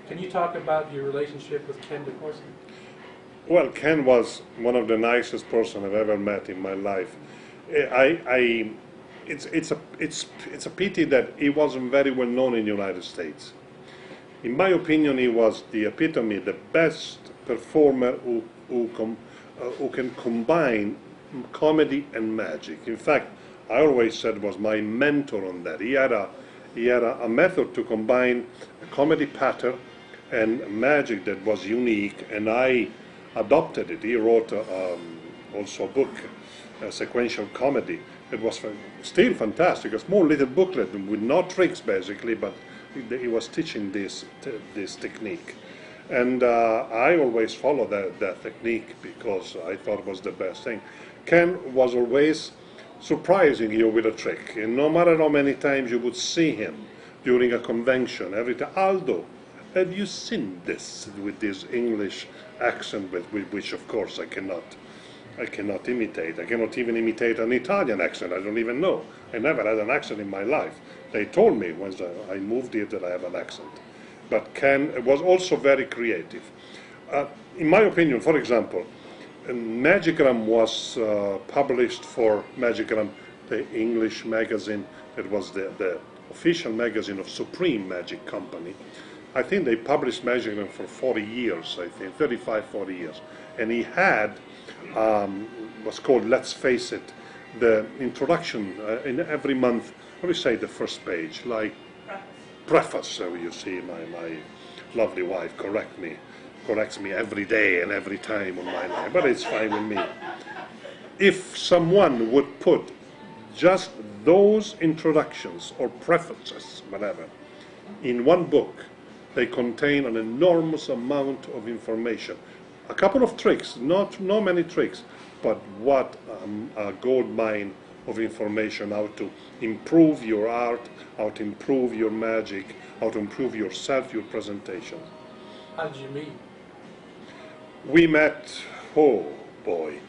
Can you talk about your relationship with Ken de Courcy? Well, Ken was one of the nicest person I've ever met in my life. It's a pity that he wasn't very well known in the United States. In my opinion, he was the epitome, the best performer who can combine comedy and magic. In fact, I always said was my mentor on that. He had a method to combine a comedy pattern and magic that was unique, and I adopted it. He wrote also a book, a sequential comedy. It was still fantastic, a small little booklet with no tricks basically, but he was teaching this technique. And I always followed that technique because I thought it was the best thing. Ken was always surprising you with a trick, and no matter how many times you would see him during a convention, every time, Aldo, have you seen this, with this English accent, with which of course I cannot imitate. I cannot even imitate an Italian accent. I don't even know. I never had an accent in my life. They told me once I moved here that I have an accent. But Ken was also very creative. In my opinion, for example, Magigram was published for Magigram, the English magazine. It was the official magazine of Supreme Magic Company. I think they published Magigram for 40 years, I think, 35, 40 years. And he had what's called, let's face it, the introduction in every month, let me say the first page, like preface, so you see my lovely wife corrects me every day and every time on my life, but it's fine with me. If someone would put just those introductions or prefaces, whatever, in one book, they contain an enormous amount of information. A couple of tricks, not many tricks, but what a gold mine of information, how to improve your art, how to improve your magic, how to improve yourself, your presentation. How did you meet? We met, oh boy,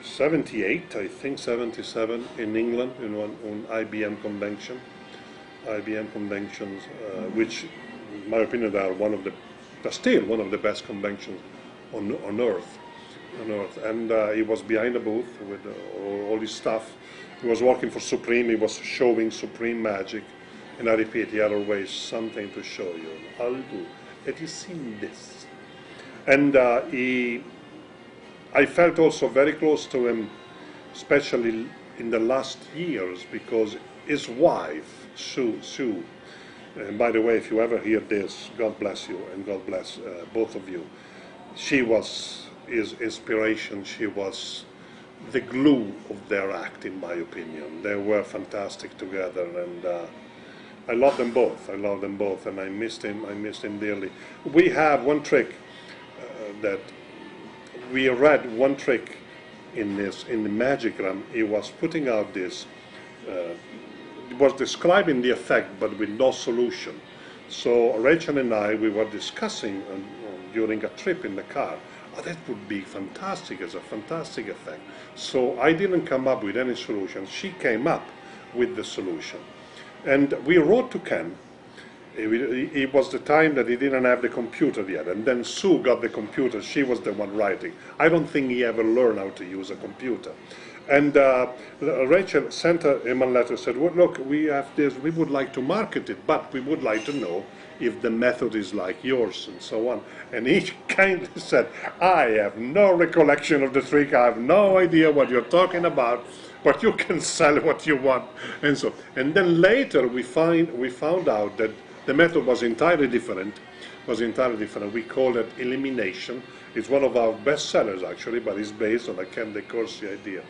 78, I think 77 in England in one I.B.M. convention. I.B.M. conventions, which in my opinion they're still one of the best conventions on earth. And he was behind the booth with all his stuff. He was working for Supreme, he was showing Supreme magic, and I repeat, he had always something to show you. Aldo, have you seen this? And I felt also very close to him, especially in the last years, because his wife, Sue, and by the way, if you ever hear this, God bless you, and God bless both of you. She was his inspiration. She was the glue of their act, in my opinion. They were fantastic together, and I love them both. I love them both, and I missed him dearly. We have one trick that we read one trick in the Magigram. He was putting out this. It was describing the effect, but with no solution. So Rachel and I, we were discussing during a trip in the car. Oh, that would be fantastic, it's a fantastic effect. So I didn't come up with any solution. She came up with the solution. And we wrote to Ken. It was the time that he didn't have the computer yet. And then Sue got the computer. She was the one writing. I don't think he ever learned how to use a computer. And Rachel sent him a letter, said, well, look, we have this, we would like to market it, but we would like to know if the method is like yours, and so on. And he kindly said, I have no recollection of the trick, I have no idea what you're talking about, but you can sell what you want. And then later we found out that the method was entirely different. We call it elimination. It's one of our best sellers actually, but it's based on a Ken de Courcy idea.